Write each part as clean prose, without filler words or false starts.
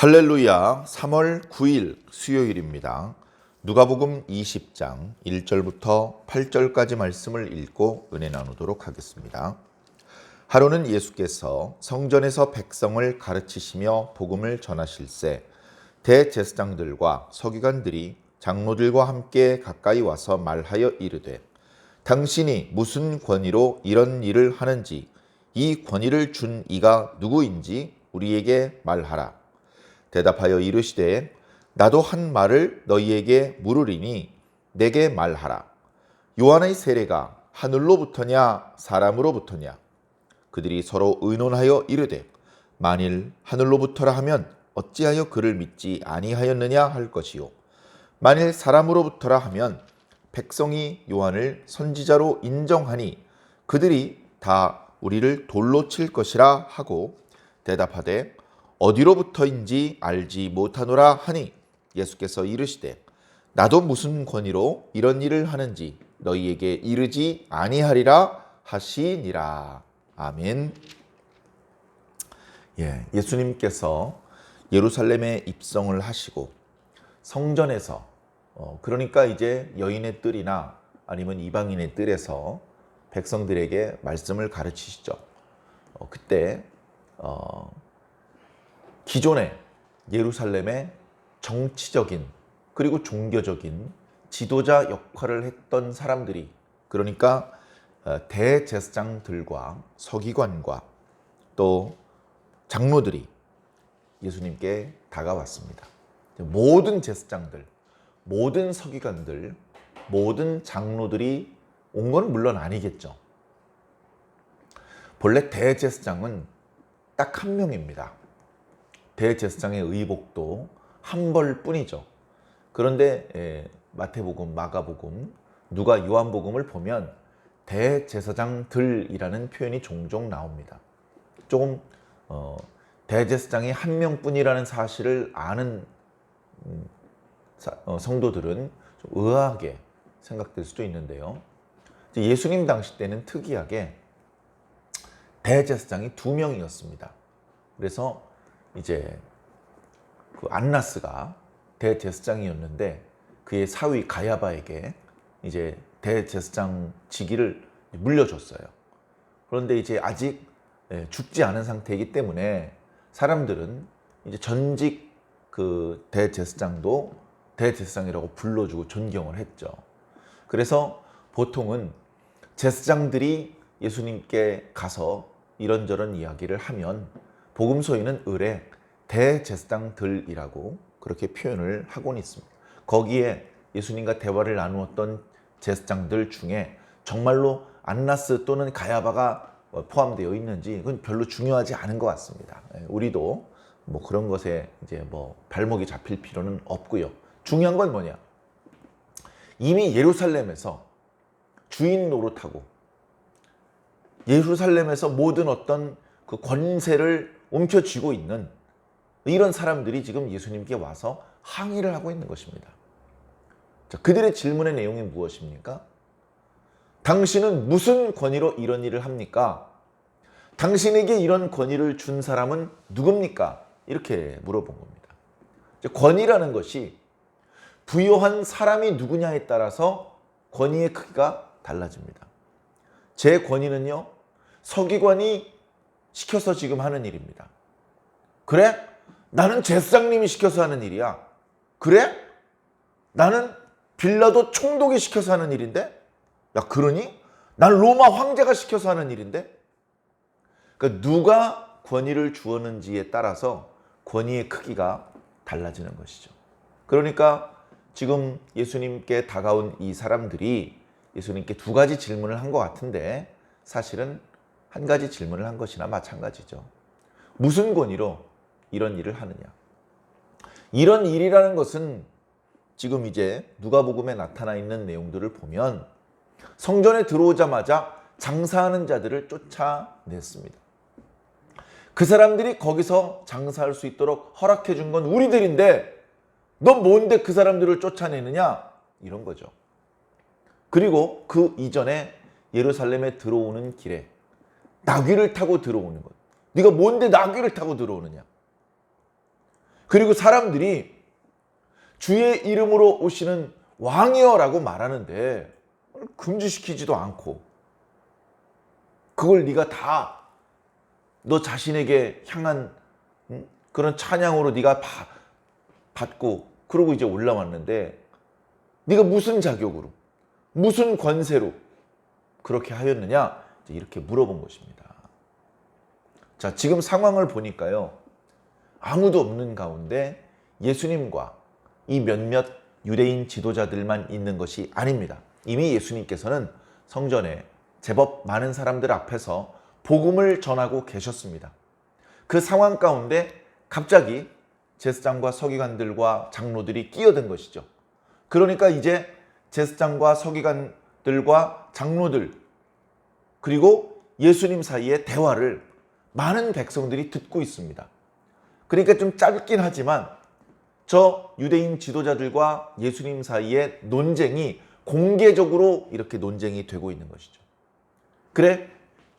할렐루야. 3월 9일 수요일입니다. 누가복음 20장 1절부터 8절까지 말씀을 읽고 은혜 나누도록 하겠습니다. 하루는 예수께서 성전에서 백성을 가르치시며 복음을 전하실새 대제사장들과 서기관들이 장로들과 함께 가까이 와서 말하여 이르되 당신이 무슨 권위로 이런 일을 하는지 이 권위를 준 이가 누구인지 우리에게 말하라. 대답하여 이르시되 나도 한 말을 너희에게 물으리니 내게 말하라. 요한의 세례가 하늘로부터냐 사람으로부터냐? 그들이 서로 의논하여 이르되 만일 하늘로부터라 하면 어찌하여 그를 믿지 아니하였느냐 할 것이요 만일 사람으로부터라 하면 백성이 요한을 선지자로 인정하니 그들이 다 우리를 돌로 칠 것이라 하고 대답하되 어디로부터인지 알지 못하노라 하니 예수께서 이르시되 나도 무슨 권위로 이런 일을 하는지 너희에게 이르지 아니하리라 하시니라. 아멘. 예수님께서 예루살렘에 입성을 하시고 성전에서 그러니까 이제 여인의 뜰이나 아니면 이방인의 뜰에서 백성들에게 말씀을 가르치시죠. 그때 기존에 예루살렘의 정치적인 그리고 종교적인 지도자 역할을 했던 사람들이 그러니까 대제사장들과 서기관과 또 장로들이 예수님께 다가왔습니다. 모든 제사장들, 모든 서기관들, 모든 장로들이 온 건 물론 아니겠죠. 본래 대제사장은 딱 한 명입니다. 대제사장의 의복도 한 벌 뿐이죠. 그런데 마태복음, 마가복음, 누가 요한복음을 보면 대제사장들이라는 표현이 종종 나옵니다. 조금 대제사장이 한 명뿐이라는 사실을 아는 성도들은 좀 의아하게 생각될 수도 있는데요. 예수님 당시 때는 특이하게 대제사장이 2명이었습니다. 그래서 이제 그 안나스가 대제사장이었는데 그의 사위 가야바에게 이제 대제사장 직위를 물려줬어요. 그런데 이제 아직 죽지 않은 상태이기 때문에 사람들은 이제 전직 그 대제사장도 대제사장이라고 불러주고 존경을 했죠. 그래서 보통은 제사장들이 예수님께 가서 이런저런 이야기를 하면 복음서에는 을에 대제사장들이라고 그렇게 표현을 하곤 있습니다. 거기에 예수님과 대화를 나누었던 제사장들 중에 정말로 안나스 또는 가야바가 포함되어 있는지 그건 별로 중요하지 않은 것 같습니다. 우리도 뭐 그런 것에 이제 뭐 발목이 잡힐 필요는 없고요. 중요한 건 뭐냐? 이미 예루살렘에서 주인 노릇하고 예루살렘에서 모든 어떤 그 권세를 움켜쥐고 있는 이런 사람들이 지금 예수님께 와서 항의를 하고 있는 것입니다. 자, 그들의 질문의 내용이 무엇입니까? 당신은 무슨 권위로 이런 일을 합니까? 당신에게 이런 권위를 준 사람은 누굽니까? 이렇게 물어본 겁니다. 권위라는 것이 부여한 사람이 누구냐에 따라서 권위의 크기가 달라집니다. 제 권위는요, 서기관이 시켜서 지금 하는 일입니다. 그래? 나는 제사장님이 시켜서 하는 일이야. 그래? 나는 빌라도 총독이 시켜서 하는 일인데? 야, 그러니? 난 로마 황제가 시켜서 하는 일인데? 그러니까 누가 권위를 주었는지에 따라서 권위의 크기가 달라지는 것이죠. 그러니까 지금 예수님께 다가온 이 사람들이 예수님께 2가지 질문을 한 것 같은데 사실은 한 가지 질문을 한 것이나 마찬가지죠. 무슨 권위로 이런 일을 하느냐? 이런 일이라는 것은 지금 이제 누가복음에 나타나 있는 내용들을 보면 성전에 들어오자마자 장사하는 자들을 쫓아냈습니다. 그 사람들이 거기서 장사할 수 있도록 허락해 준 건 우리들인데 너 뭔데 그 사람들을 쫓아내느냐? 이런 거죠. 그리고 그 이전에 예루살렘에 들어오는 길에 나귀를 타고 들어오는 것. 네가 뭔데 나귀를 타고 들어오느냐? 그리고 사람들이 주의 이름으로 오시는 왕이여라고 말하는데 금지시키지도 않고 그걸 네가 다 너 자신에게 향한 그런 찬양으로 네가 받고 그러고 이제 올라왔는데 네가 무슨 자격으로 무슨 권세로 그렇게 하였느냐 이렇게 물어본 것입니다. 자, 지금 상황을 보니까요, 아무도 없는 가운데 예수님과 이 몇몇 유대인 지도자들만 있는 것이 아닙니다. 이미 예수님께서는 성전에 제법 많은 사람들 앞에서 복음을 전하고 계셨습니다. 그 상황 가운데 갑자기 제사장과 서기관들과 장로들이 끼어든 것이죠. 그러니까 이제 제사장과 서기관들과 장로들 그리고 예수님 사이의 대화를 많은 백성들이 듣고 있습니다. 그러니까 좀 짧긴 하지만 저 유대인 지도자들과 예수님 사이의 논쟁이 공개적으로 이렇게 논쟁이 되고 있는 것이죠. 그래,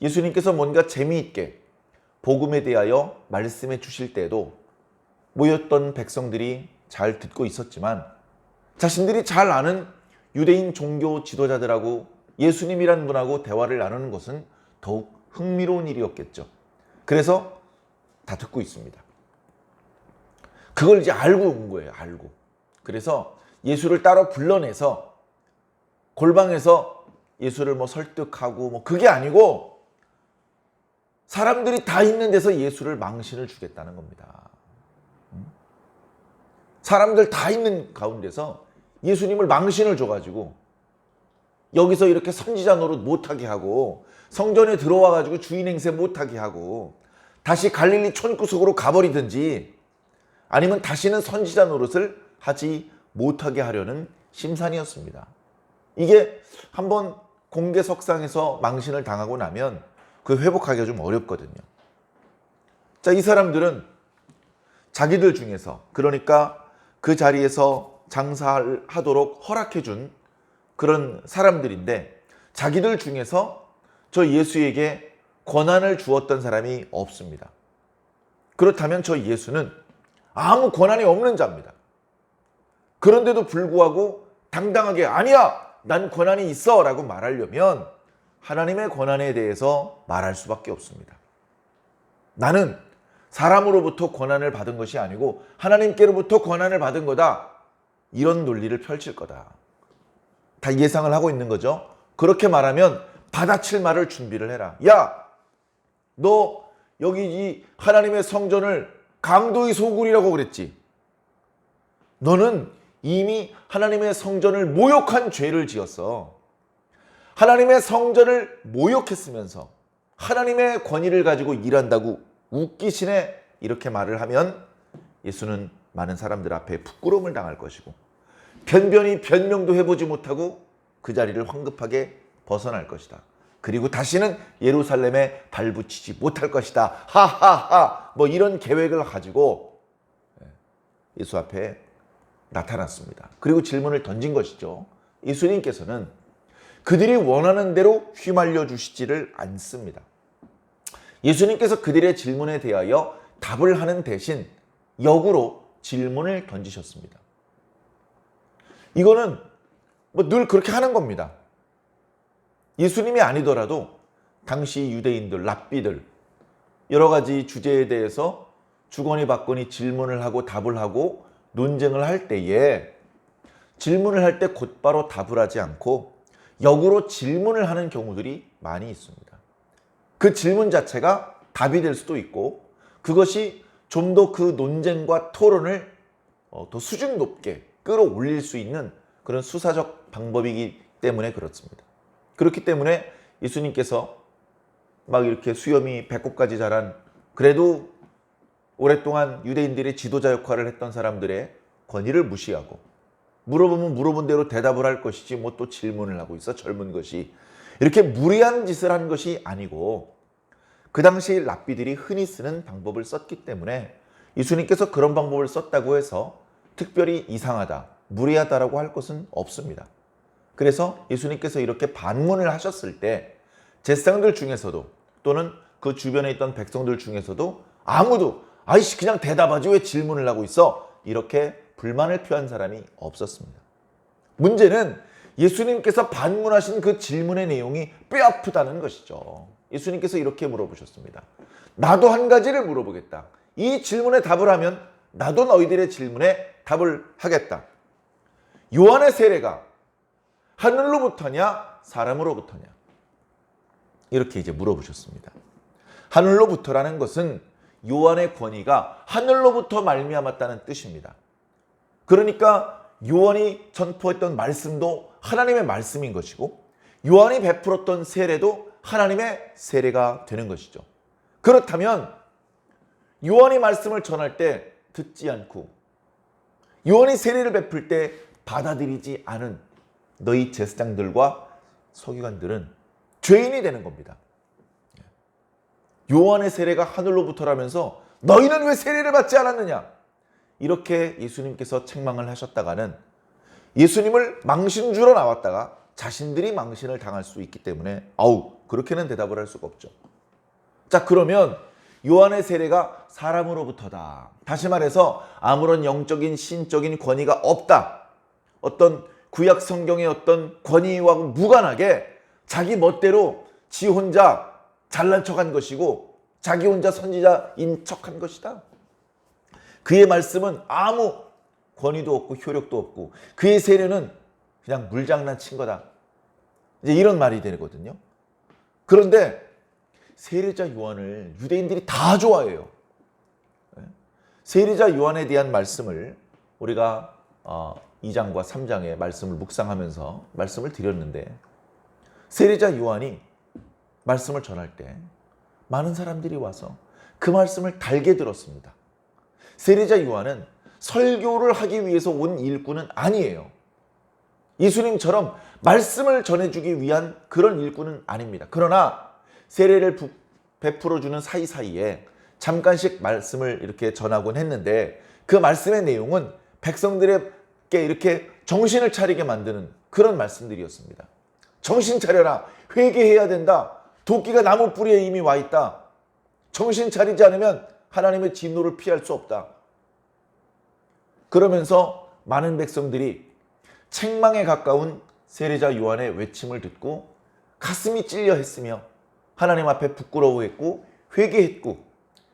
예수님께서 뭔가 재미있게 복음에 대하여 말씀해 주실 때도 모였던 백성들이 잘 듣고 있었지만 자신들이 잘 아는 유대인 종교 지도자들하고 예수님이란 분하고 대화를 나누는 것은 더욱 흥미로운 일이었겠죠. 그래서 다 듣고 있습니다. 그걸 이제 알고 온 거예요. 알고. 그래서 예수를 따로 불러내서 골방에서 예수를 설득하고 그게 아니고 사람들이 다 있는 데서 예수를 망신을 주겠다는 겁니다. 사람들 다 있는 가운데서 예수님을 망신을 줘가지고 여기서 이렇게 선지자 노릇 못하게 하고 성전에 들어와가지고 주인 행세 못하게 하고 다시 갈릴리 촌구석으로 가버리든지 아니면 다시는 선지자 노릇을 하지 못하게 하려는 심산이었습니다. 이게 한번 공개석상에서 망신을 당하고 나면 그 회복하기가 좀 어렵거든요. 자, 이 사람들은 자기들 중에서 그러니까 그 자리에서 장사하도록 허락해준 그런 사람들인데 자기들 중에서 저 예수에게 권한을 주었던 사람이 없습니다. 그렇다면 저 예수는 아무 권한이 없는 자입니다. 그런데도 불구하고 당당하게 아니야! 난 권한이 있어! 라고 말하려면 하나님의 권한에 대해서 말할 수밖에 없습니다. 나는 사람으로부터 권한을 받은 것이 아니고 하나님께로부터 권한을 받은 거다. 이런 논리를 펼칠 거다. 다 예상을 하고 있는 거죠. 그렇게 말하면 받아칠 말을 준비를 해라. 야, 너 여기 이 하나님의 성전을 강도의 소굴이라고 그랬지. 너는 이미 하나님의 성전을 모욕한 죄를 지었어. 하나님의 성전을 모욕했으면서 하나님의 권위를 가지고 일한다고 웃기시네. 이렇게 말을 하면 예수는 많은 사람들 앞에 부끄러움을 당할 것이고 변변히 변명도 해보지 못하고 그 자리를 황급하게 벗어날 것이다. 그리고 다시는 예루살렘에 발붙이지 못할 것이다. 하하하. 이런 계획을 가지고 예수 앞에 나타났습니다. 그리고 질문을 던진 것이죠. 예수님께서는 그들이 원하는 대로 휘말려 주시지를 않습니다. 예수님께서 그들의 질문에 대하여 답을 하는 대신 역으로 질문을 던지셨습니다. 이거는 늘 그렇게 하는 겁니다. 예수님이 아니더라도 당시 유대인들, 랍비들 여러 가지 주제에 대해서 주거니 받거니 질문을 하고 답을 하고 논쟁을 할 때에 질문을 할 때 곧바로 답을 하지 않고 역으로 질문을 하는 경우들이 많이 있습니다. 그 질문 자체가 답이 될 수도 있고 그것이 좀 더 그 논쟁과 토론을 더 수준 높게 끌어올릴 수 있는 그런 수사적 방법이기 때문에 그렇습니다. 그렇기 때문에 예수님께서 막 이렇게 수염이 배꼽까지 자란 그래도 오랫동안 유대인들의 지도자 역할을 했던 사람들의 권위를 무시하고 물어보면 물어본 대로 대답을 할 것이지 또 질문을 하고 있어 젊은 것이 이렇게 무리한 짓을 한 것이 아니고 그 당시 랍비들이 흔히 쓰는 방법을 썼기 때문에 예수님께서 그런 방법을 썼다고 해서 특별히 이상하다, 무리하다라고 할 것은 없습니다. 그래서 예수님께서 이렇게 반문을 하셨을 때 제사장들 중에서도 또는 그 주변에 있던 백성들 중에서도 아무도 아이씨 그냥 대답하지 왜 질문을 하고 있어? 이렇게 불만을 표한 사람이 없었습니다. 문제는 예수님께서 반문하신 그 질문의 내용이 뼈아프다는 것이죠. 예수님께서 이렇게 물어보셨습니다. 나도 한 가지를 물어보겠다. 이 질문에 답을 하면 나도 너희들의 질문에 답을 하겠다. 요한의 세례가 하늘로부터냐 사람으로부터냐? 이렇게 이제 물어보셨습니다. 하늘로부터라는 것은 요한의 권위가 하늘로부터 말미암았다는 뜻입니다. 그러니까 요한이 전포했던 말씀도 하나님의 말씀인 것이고 요한이 베풀었던 세례도 하나님의 세례가 되는 것이죠. 그렇다면 요한이 말씀을 전할 때 듣지 않고 요한이 세례를 베풀 때 받아들이지 않은 너희 제사장들과 서기관들은 죄인이 되는 겁니다. 요한의 세례가 하늘로부터라면서 너희는 왜 세례를 받지 않았느냐? 이렇게 예수님께서 책망을 하셨다가는 예수님을 망신주러 나왔다가 자신들이 망신을 당할 수 있기 때문에 그렇게는 대답을 할 수가 없죠. 자, 그러면 요한의 세례가 사람으로부터다. 다시 말해서 아무런 영적인 신적인 권위가 없다. 어떤 구약 성경의 어떤 권위와 무관하게 자기 멋대로 지 혼자 잘난 척한 것이고 자기 혼자 선지자인 척한 것이다. 그의 말씀은 아무 권위도 없고 효력도 없고 그의 세례는 그냥 물장난친 거다. 이제 이런 말이 되거든요. 그런데 세례자 요한을 유대인들이 다 좋아해요. 세례자 요한에 대한 말씀을 우리가 2장과 3장의 말씀을 묵상하면서 말씀을 드렸는데 세례자 요한이 말씀을 전할 때 많은 사람들이 와서 그 말씀을 달게 들었습니다. 세례자 요한은 설교를 하기 위해서 온 일꾼은 아니에요. 예수님처럼 말씀을 전해주기 위한 그런 일꾼은 아닙니다. 그러나 세례를 베풀어주는 사이사이에 잠깐씩 말씀을 이렇게 전하곤 했는데 그 말씀의 내용은 백성들에게 이렇게 정신을 차리게 만드는 그런 말씀들이었습니다. 정신 차려라. 회개해야 된다. 도끼가 나무 뿌리에 이미 와 있다. 정신 차리지 않으면 하나님의 진노를 피할 수 없다. 그러면서 많은 백성들이 책망에 가까운 세례자 요한의 외침을 듣고 가슴이 찔려 했으며 하나님 앞에 부끄러워했고 회개했고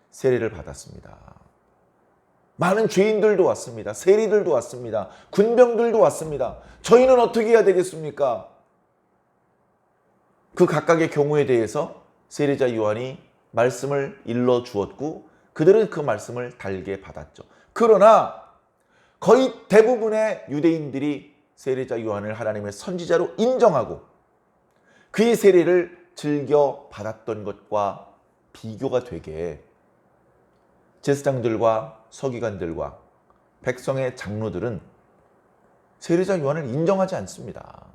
세례를 받았습니다. 많은 죄인들도 왔습니다. 세리들도 왔습니다. 군병들도 왔습니다. 저희는 어떻게 해야 되겠습니까? 그 각각의 경우에 대해서 세례자 요한이 말씀을 일러 주었고 그들은 그 말씀을 달게 받았죠. 그러나 거의 대부분의 유대인들이 세례자 요한을 하나님의 선지자로 인정하고 그의 세례를 즐겨 받았던 것과 비교가 되게 제사장들과 서기관들과 백성의 장로들은 세례자 요한을 인정하지 않습니다.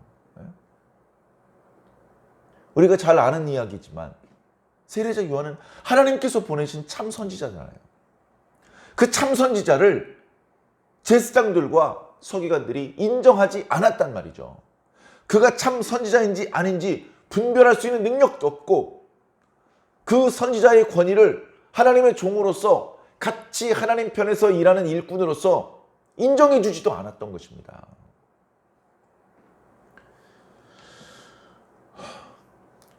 우리가 잘 아는 이야기지만 세례자 요한은 하나님께서 보내신 참 선지자잖아요. 그 참 선지자를 제사장들과 서기관들이 인정하지 않았단 말이죠. 그가 참 선지자인지 아닌지 분별할 수 있는 능력도 없고 그 선지자의 권위를 하나님의 종으로서 같이 하나님 편에서 일하는 일꾼으로서 인정해 주지도 않았던 것입니다.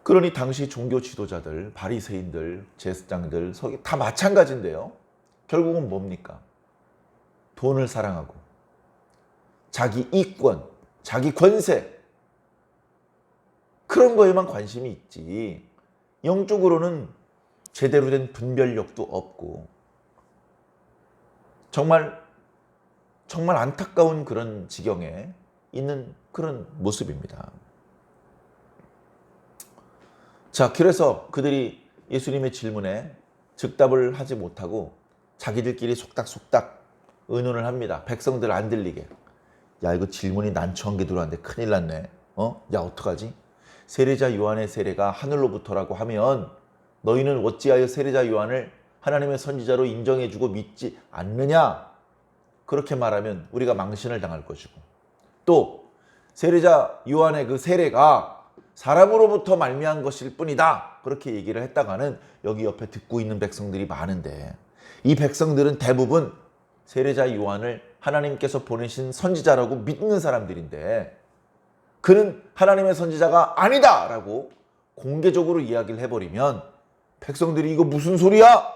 그러니 당시 종교 지도자들, 바리새인들, 제사장들, 서기 다 마찬가지인데요. 결국은 뭡니까? 돈을 사랑하고 자기 이권, 자기 권세 그런 거에만 관심이 있지 영적으로는 제대로 된 분별력도 없고 정말 안타까운 그런 지경에 있는 그런 모습입니다. 자, 그래서 그들이 예수님의 질문에 즉답을 하지 못하고 자기들끼리 속닥속닥 의논을 합니다. 백성들 안 들리게. 야, 이거 질문이 난처한 게 들어왔는데 큰일 났네. 야, 어떡하지? 세례자 요한의 세례가 하늘로부터라고 하면 너희는 어찌하여 세례자 요한을 하나님의 선지자로 인정해주고 믿지 않느냐? 그렇게 말하면 우리가 망신을 당할 것이고 또 세례자 요한의 그 세례가 사람으로부터 말미암은 것일 뿐이다. 그렇게 얘기를 했다가는 여기 옆에 듣고 있는 백성들이 많은데 이 백성들은 대부분 세례자 요한을 하나님께서 보내신 선지자라고 믿는 사람들인데 그는 하나님의 선지자가 아니다라고 공개적으로 이야기를 해버리면 백성들이 이거 무슨 소리야?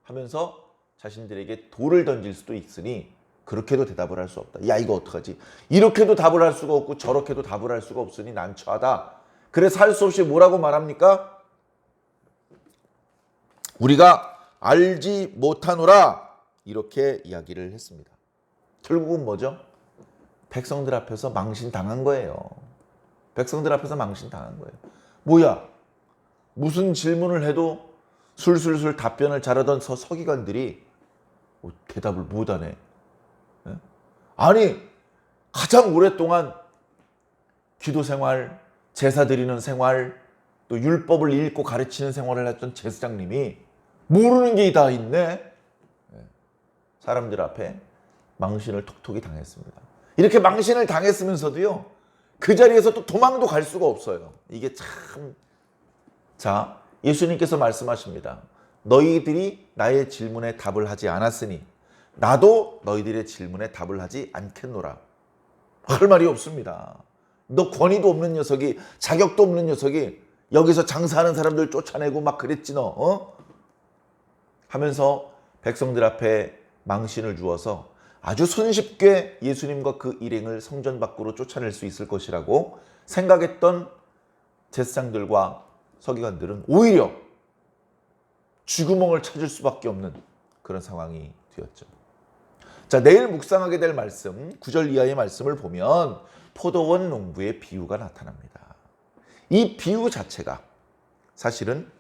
하면서 자신들에게 돌을 던질 수도 있으니 그렇게도 대답을 할 수 없다. 야, 이거 어떡하지? 이렇게도 답을 할 수가 없고 저렇게도 답을 할 수가 없으니 난처하다. 그래서 할 수 없이 뭐라고 말합니까? 우리가 알지 못하노라 이렇게 이야기를 했습니다. 결국은 뭐죠? 백성들 앞에서 망신당한 거예요. 백성들 앞에서 망신당한 거예요. 뭐야? 무슨 질문을 해도 술술술 답변을 잘하던 서기관들이 대답을 못하네. 아니, 가장 오랫동안 기도 생활, 제사 드리는 생활, 또 율법을 읽고 가르치는 생활을 했던 제사장님이 모르는 게 다 있네. 사람들 앞에 망신을 톡톡히 당했습니다. 이렇게 망신을 당했으면서도요, 그 자리에서 또 도망도 갈 수가 없어요. 이게 참. 자, 예수님께서 말씀하십니다. 너희들이 나의 질문에 답을 하지 않았으니 나도 너희들의 질문에 답을 하지 않겠노라. 할 말이 없습니다. 너 권위도 없는 녀석이, 자격도 없는 녀석이 여기서 장사하는 사람들 쫓아내고 막 그랬지 너. 하면서 백성들 앞에 망신을 주어서 아주 손쉽게 예수님과 그 일행을 성전 밖으로 쫓아낼 수 있을 것이라고 생각했던 제사장들과 서기관들은 오히려 쥐구멍을 찾을 수밖에 없는 그런 상황이 되었죠. 자, 내일 묵상하게 될 말씀, 9절 이하의 말씀을 보면 포도원 농부의 비유가 나타납니다. 이 비유 자체가 사실은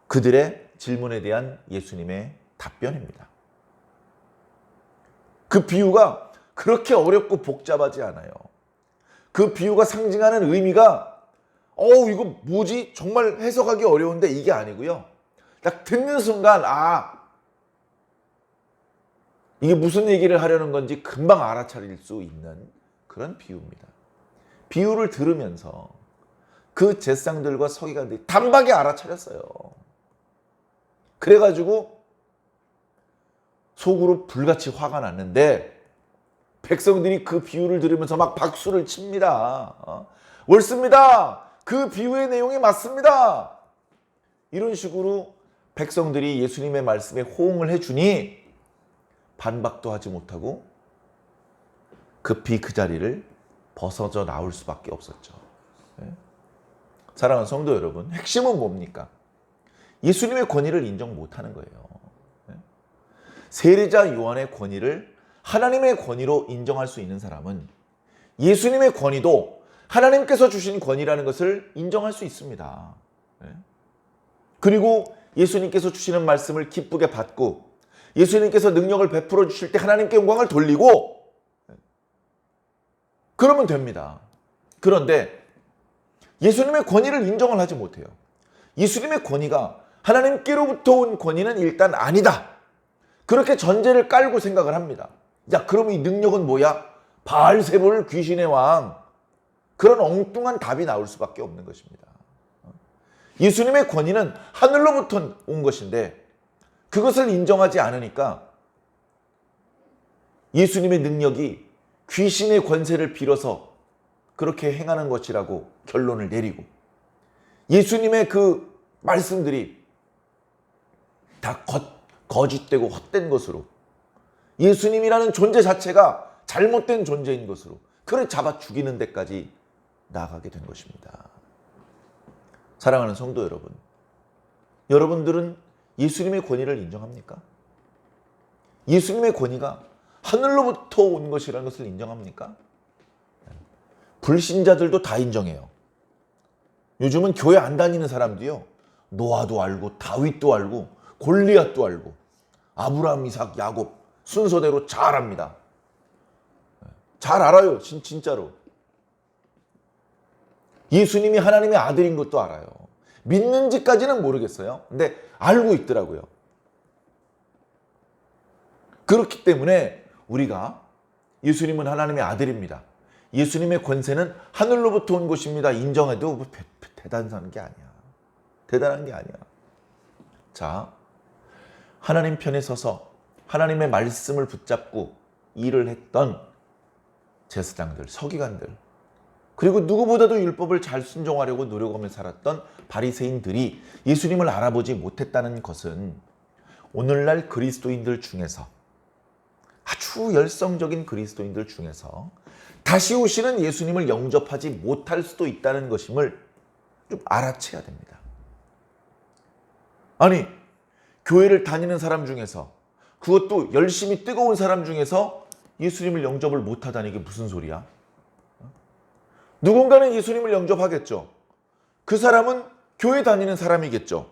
그들의 질문에 대한 예수님의 답변입니다. 그 비유가 그렇게 어렵고 복잡하지 않아요. 그 비유가 상징하는 의미가 이거 뭐지? 정말 해석하기 어려운데 이게 아니고요. 딱 듣는 순간 이게 무슨 얘기를 하려는 건지 금방 알아차릴 수 있는 그런 비유입니다. 비유를 들으면서 그 제사장들과 서기관들이 단박에 알아차렸어요. 그래가지고 속으로 불같이 화가 났는데 백성들이 그 비유를 들으면서 막 박수를 칩니다. 옳습니다. 그 비유의 내용이 맞습니다. 이런 식으로 백성들이 예수님의 말씀에 호응을 해주니 반박도 하지 못하고 급히 그 자리를 벗어져 나올 수밖에 없었죠. 사랑하는 성도 여러분, 핵심은 뭡니까? 예수님의 권위를 인정 못하는 거예요. 세례자 요한의 권위를 하나님의 권위로 인정할 수 있는 사람은 예수님의 권위도 하나님께서 주신 권위라는 것을 인정할 수 있습니다. 그리고 예수님께서 주시는 말씀을 기쁘게 받고 예수님께서 능력을 베풀어 주실 때 하나님께 영광을 돌리고 그러면 됩니다. 그런데 예수님의 권위를 인정을 하지 못해요. 예수님의 권위가 하나님께로부터 온 권위는 일단 아니다. 그렇게 전제를 깔고 생각을 합니다. 야, 그럼 이 능력은 뭐야? 바알세불 귀신의 왕. 그런 엉뚱한 답이 나올 수밖에 없는 것입니다. 예수님의 권위는 하늘로부터 온 것인데 그것을 인정하지 않으니까 예수님의 능력이 귀신의 권세를 빌어서 그렇게 행하는 것이라고 결론을 내리고 예수님의 그 말씀들이 다 거짓되고 헛된 것으로 예수님이라는 존재 자체가 잘못된 존재인 것으로 그를 잡아 죽이는 데까지 나아가게 된 것입니다. 사랑하는 성도 여러분, 여러분들은 예수님의 권위를 인정합니까? 예수님의 권위가 하늘로부터 온 것이라는 것을 인정합니까? 불신자들도 다 인정해요. 요즘은 교회 안 다니는 사람도요, 노아도 알고 다윗도 알고 골리앗도 알고 아브라함, 이삭, 야곱 순서대로 잘 압니다. 잘 알아요. 진짜로. 예수님이 하나님의 아들인 것도 알아요. 믿는지까지는 모르겠어요. 근데 알고 있더라고요. 그렇기 때문에 우리가 예수님은 하나님의 아들입니다. 예수님의 권세는 하늘로부터 온 것입니다. 인정해도 대단한 게 아니야. 대단한 게 아니야. 자, 하나님 편에 서서 하나님의 말씀을 붙잡고 일을 했던 제사장들, 서기관들, 그리고 누구보다도 율법을 잘 순종하려고 노력하며 살았던 바리새인들이 예수님을 알아보지 못했다는 것은 오늘날 그리스도인들 중에서, 아주 열성적인 그리스도인들 중에서 다시 오시는 예수님을 영접하지 못할 수도 있다는 것임을 좀 알아채야 됩니다. 아니, 교회를 다니는 사람 중에서, 그것도 열심히 뜨거운 사람 중에서 예수님을 영접을 못하다니 이게 무슨 소리야? 누군가는 예수님을 영접하겠죠. 그 사람은 교회 다니는 사람이겠죠.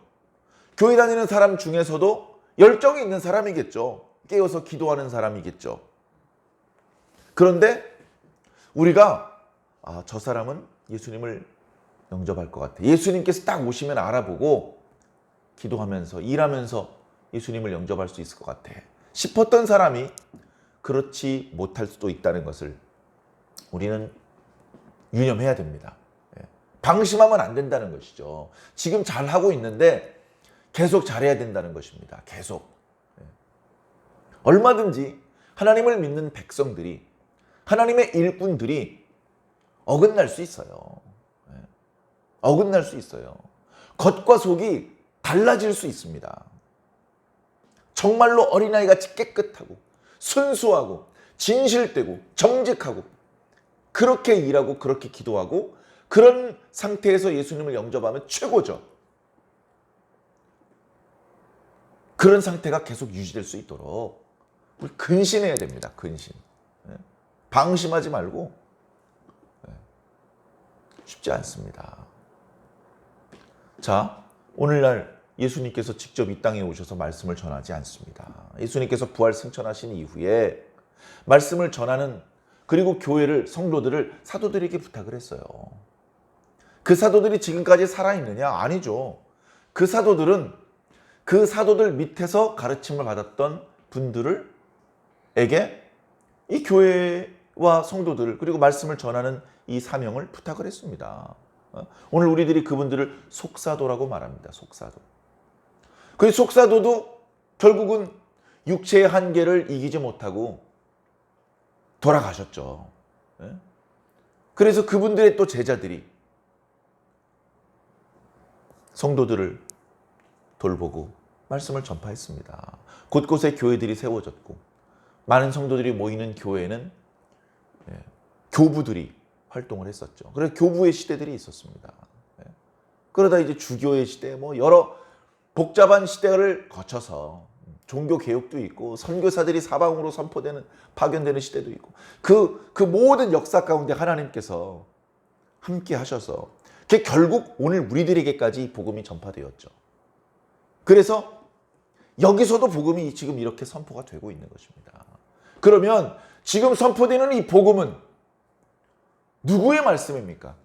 교회 다니는 사람 중에서도 열정이 있는 사람이겠죠. 깨어서 기도하는 사람이겠죠. 그런데 우리가 저 사람은 예수님을 영접할 것 같아. 예수님께서 딱 오시면 알아보고 기도하면서 일하면서 예수님을 영접할 수 있을 것 같아 싶었던 사람이 그렇지 못할 수도 있다는 것을 우리는 유념해야 됩니다. 방심하면 안 된다는 것이죠. 지금 잘하고 있는데 계속 잘해야 된다는 것입니다. 계속. 얼마든지 하나님을 믿는 백성들이, 하나님의 일꾼들이 어긋날 수 있어요. 어긋날 수 있어요. 겉과 속이 달라질 수 있습니다. 정말로 어린아이같이 깨끗하고 순수하고 진실되고 정직하고 그렇게 일하고 그렇게 기도하고 그런 상태에서 예수님을 영접하면 최고죠. 그런 상태가 계속 유지될 수 있도록 우리 근신해야 됩니다. 근신. 방심하지 말고. 쉽지 않습니다. 자, 오늘날 예수님께서 직접 이 땅에 오셔서 말씀을 전하지 않습니다. 예수님께서 부활 승천하신 이후에 말씀을 전하는, 그리고 교회를, 성도들을 사도들에게 부탁을 했어요. 그 사도들이 지금까지 살아있느냐? 아니죠. 그 사도들은 그 사도들 밑에서 가르침을 받았던 분들에게 이 교회와 성도들, 그리고 말씀을 전하는 이 사명을 부탁을 했습니다. 오늘 우리들이 그분들을 속사도라고 말합니다. 속사도. 그 속사도도 결국은 육체의 한계를 이기지 못하고 돌아가셨죠. 그래서 그분들의 또 제자들이 성도들을 돌보고 말씀을 전파했습니다. 곳곳에 교회들이 세워졌고 많은 성도들이 모이는 교회는 교부들이 활동을 했었죠. 그래서 교부의 시대들이 있었습니다. 그러다 이제 주교의 시대, 여러 복잡한 시대를 거쳐서 종교 개혁도 있고 선교사들이 사방으로 선포되는, 파견되는 시대도 있고 그 모든 역사 가운데 하나님께서 함께 하셔서 결국 오늘 우리들에게까지 이 복음이 전파되었죠. 그래서 여기서도 복음이 지금 이렇게 선포가 되고 있는 것입니다. 그러면 지금 선포되는 이 복음은 누구의 말씀입니까?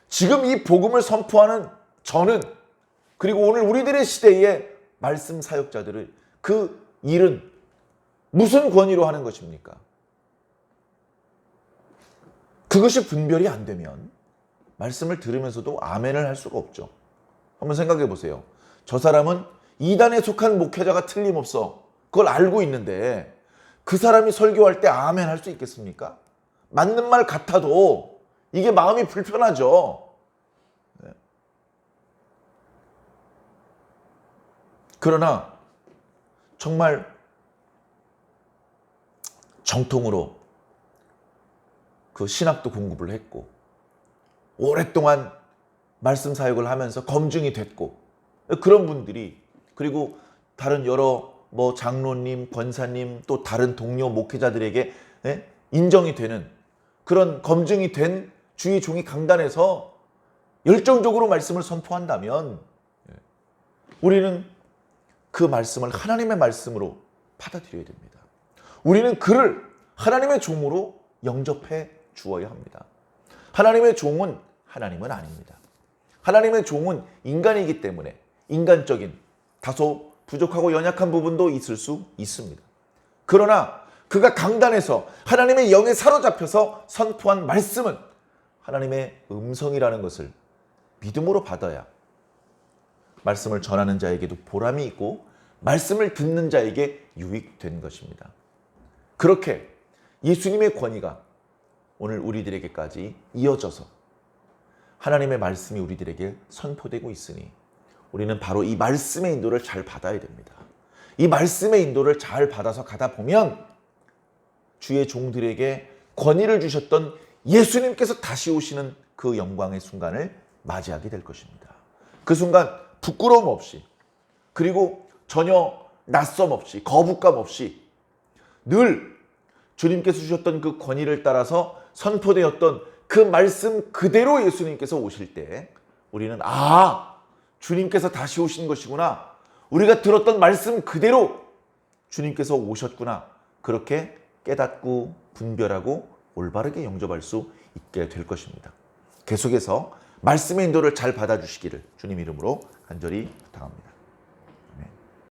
지금 이 복음을 선포하는 저는, 그리고 오늘 우리들의 시대의 말씀 사역자들을, 그 일은 무슨 권위로 하는 것입니까? 그것이 분별이 안 되면 말씀을 들으면서도 아멘을 할 수가 없죠. 한번 생각해 보세요. 저 사람은 이단에 속한 목회자가 틀림없어, 그걸 알고 있는데 그 사람이 설교할 때 아멘 할 수 있겠습니까? 맞는 말 같아도 이게 마음이 불편하죠. 그러나 정말 정통으로 그 신학도 공부를 했고 오랫동안 말씀 사역을 하면서 검증이 됐고 그런 분들이, 그리고 다른 여러 장로님, 권사님, 또 다른 동료 목회자들에게 인정이 되는 그런 검증이 된 주의 종이 강단에서 열정적으로 말씀을 선포한다면 우리는 그 말씀을 하나님의 말씀으로 받아들여야 됩니다. 우리는 그를 하나님의 종으로 영접해 주어야 합니다. 하나님의 종은 하나님은 아닙니다. 하나님의 종은 인간이기 때문에 인간적인 다소 부족하고 연약한 부분도 있을 수 있습니다. 그러나 그가 강단에서 하나님의 영에 사로잡혀서 선포한 말씀은 하나님의 음성이라는 것을 믿음으로 받아야 말씀을 전하는 자에게도 보람이 있고 말씀을 듣는 자에게 유익된 것입니다. 그렇게 예수님의 권위가 오늘 우리들에게까지 이어져서 하나님의 말씀이 우리들에게 선포되고 있으니 우리는 바로 이 말씀의 인도를 잘 받아야 됩니다. 이 말씀의 인도를 잘 받아서 가다 보면 주의 종들에게 권위를 주셨던 예수님께서 다시 오시는 그 영광의 순간을 맞이하게 될 것입니다. 그 순간 부끄러움 없이, 그리고 전혀 낯섦 없이, 거부감 없이 늘 주님께서 주셨던 그 권위를 따라서 선포되었던 그 말씀 그대로 예수님께서 오실 때 우리는 주님께서 다시 오신 것이구나, 우리가 들었던 말씀 그대로 주님께서 오셨구나, 그렇게 깨닫고 분별하고 올바르게 영접할 수 있게 될 것입니다. 계속해서 말씀의 인도를 잘 받아주시기를 주님 이름으로 간절히 부탁합니다.